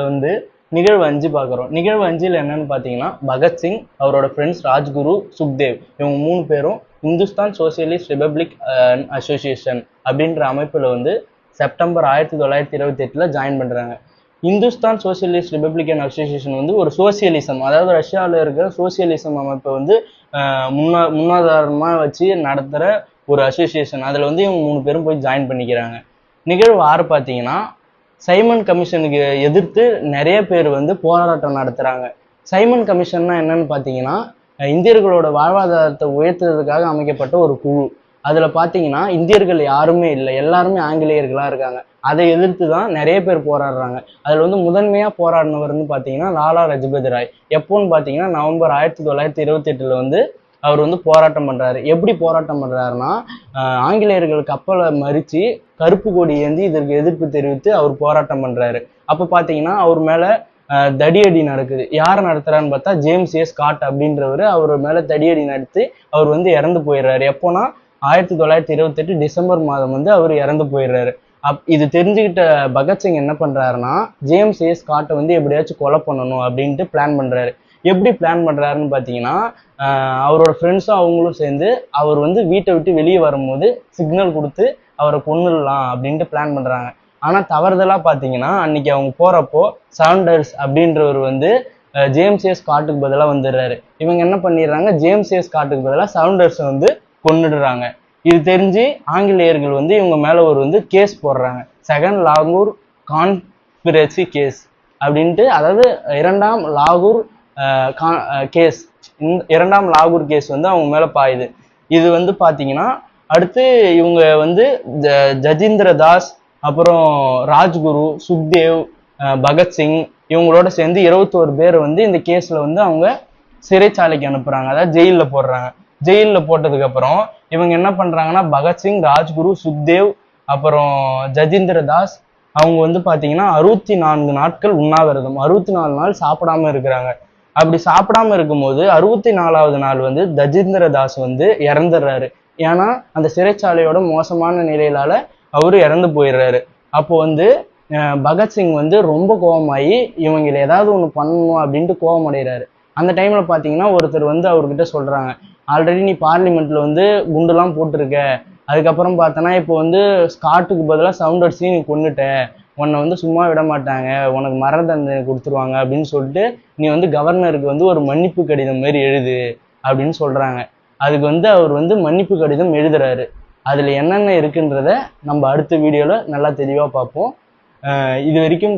வந்து நிகழ்வு 5 பார்க்குறோம். நிகழ்வு 5ல் என்னன்னு பார்த்தீங்கன்னா, பகத்சிங், அவரோட ஃப்ரெண்ட்ஸ் ராஜ்குரு, சுக்தேவ் இவங்க 3 பேரும் இந்துஸ்தான் சோசியலிஸ்ட் ரிபப்ளிக் அசோசியேஷன் அப்படின்ற அமைப்பில் வந்து செப்டம்பர் 1928 ஜாயின் பண்ணுறாங்க. இந்துஸ்தான் சோசியலிஸ்ட் ரிபப்ளிகன் அசோசியேஷன் வந்து ஒரு சோசியலிசம், அதாவது ரஷ்யாவில் இருக்கிற சோசியலிசம் அமைப்பை வந்து முன்னாதாரமாக வச்சு நடத்துகிற ஒரு அசோசியேஷன். அதில் வந்து இவங்க 3 பேரும் போய் ஜாயின் பண்ணிக்கிறாங்க. நிகழ்வு 6 பார்த்தீங்கன்னா, சைமன் கமிஷனுக்கு எதிர்த்து நிறைய பேர் வந்து போராட்டம் நடத்துகிறாங்க. சைமன் கமிஷன்னா என்னன்னு பார்த்தீங்கன்னா, இந்தியர்களோட வாழ்வாதாரத்தை உயர்த்துறதுக்காக அமைக்கப்பட்ட ஒரு குழு. அதில் பார்த்தீங்கன்னா இந்தியர்கள் யாருமே இல்லை, எல்லாருமே ஆங்கிலேயர்களாக இருக்காங்க. அதை எதிர்த்து தான் நிறைய பேர் போராடுறாங்க. அதில் வந்து முதன்மையாக போராடினவர்னு பார்த்தீங்கன்னா லாலா லஜபதி ராய். எப்போன்னு பார்த்தீங்கன்னா நவம்பர் 1928 வந்து அவர் வந்து போராட்டம் பண்ணுறாரு. எப்படி போராட்டம் பண்ணுறாருன்னா, ஆங்கிலேயர்கள் கப்பலை மறித்து கருப்பு கொடி ஏந்தி இதற்கு எதிர்ப்பு தெரிவித்து அவர் போராட்டம் பண்ணுறாரு. அப்போ பார்த்தீங்கன்னா அவர் மேலே தடியடி நடக்குது. யார் நடத்துறான்னு பார்த்தா ஜேம்ஸ் ஏ ஸ்காட் அப்படின்றவர் அவர் மேலே தடியடி நடத்தி அவர் வந்து இறந்து போயிடுறாரு. எப்போனா 1928 டிசம்பர் மாதம் வந்து அவர் இறந்து போயிடுறாரு. இது தெரிஞ்சுக்கிட்ட பகத்சிங் என்ன பண்றாருன்னா, ஜேம்ஸ் ஏ ஸ்காட்டை வந்து எப்படியாச்சும் கொலை பண்ணணும் அப்படின்ட்டு பிளான் பண்றாரு. எப்படி பிளான் பண்றாருன்னு பார்த்தீங்கன்னா, அவரோட ஃப்ரெண்ட்ஸும் அவங்களும் சேர்ந்து அவர் வந்து வீட்டை விட்டு வெளியே வரும்போது சிக்னல் கொடுத்து அவரை கொன்னுடலாம் அப்படின்ட்டு பிளான் பண்றாங்க. ஆனா தவறுதலா பார்த்தீங்கன்னா, அன்னைக்கு அவங்க போறப்போ சாண்டர்ஸ் அப்படின்றவர் வந்து ஜேம்ஸ் ஏ ஸ்காட்டுக்கு பதிலாக வந்துடுறாரு. இவங்க என்ன பண்ணிடுறாங்க, ஜேம்ஸ் ஏ ஸ்காட்டுக்கு பதிலாக சவுண்டர்ஸை வந்து கொன்னுடுறாங்க. இது தெரிஞ்சு ஆங்கிலேயர்கள் வந்து இவங்க மேல ஒரு வந்து கேஸ் போடுறாங்க, செகண்ட் லாகூர் கான்ஸ்பிரசி கேஸ் அப்படின்ட்டு. அதாவது இரண்டாம் லாகூர் கேஸ், இரண்டாம் லாகூர் கேஸ் வந்து அவங்க மேல பாயுது. இது வந்து பாத்தீங்கன்னா அடுத்து இவங்க வந்து ஜதீந்திர தாஸ், அப்புறம் ராஜ்குரு, சுக்தேவ், பகத்சிங் இவங்களோட சேர்ந்து 21 பேர் வந்து இந்த கேஸ்ல வந்து அவங்க சிறைச்சாலைக்கு அனுப்புறாங்க, அதாவது ஜெயிலில் போடுறாங்க. ஜெயிலில் போட்டதுக்கு அப்புறம் இவங்க என்ன பண்றாங்கன்னா, பகத்சிங், ராஜ்குரு, சுக்தேவ், அப்புறம் ஜதீந்திர தாஸ் அவங்க வந்து பாத்தீங்கன்னா 64 நாட்கள் உண்ணாவிரதம், 64 நாள் சாப்பிடாம இருக்கிறாங்க. அப்படி சாப்பிடாம இருக்கும்போது 64வது நாள் வந்து ஜதீந்திர தாஸ் வந்து இறந்துடுறாரு. ஏன்னா அந்த சிறைச்சாலையோட மோசமான நிலையிலால அவரு இறந்து போயிடுறாரு. அப்போ வந்து பகத்சிங் வந்து ரொம்ப கோபமாயி இவங்களை ஏதாவது ஒன்று பண்ணணும் அப்படின்ட்டு கோபம் அடைகிறாரு. அந்த டைம்ல பாத்தீங்கன்னா ஒருத்தர் வந்து அவர்கிட்ட சொல்றாங்க, ஆல்ரெடி நீ பார்லிமெண்ட்ல வந்து குண்டுலாம் போட்டிருக்க, அதுக்கப்புறம் பார்த்தனா இப்போ வந்து ஸ்காட்டுக்கு பதிலாக சவுண்டர்ஸையும் நீ கொண்டுட்ட, உன்னை வந்து சும்மா விட மாட்டாங்க, உனக்கு மரண தண்டனை கொடுத்துருவாங்க அப்படின்னு சொல்லிட்டு நீ வந்து கவர்னருக்கு வந்து ஒரு மன்னிப்பு கடிதம் மாரி எழுது அப்படின்னு சொல்றாங்க. அதுக்கு வந்து அவர் வந்து மன்னிப்பு கடிதம் எழுதுறாரு. அதுல என்னென்ன இருக்குன்றத நம்ம அடுத்த வீடியோல நல்லா தெளிவா பார்ப்போம். இது வரைக்கும்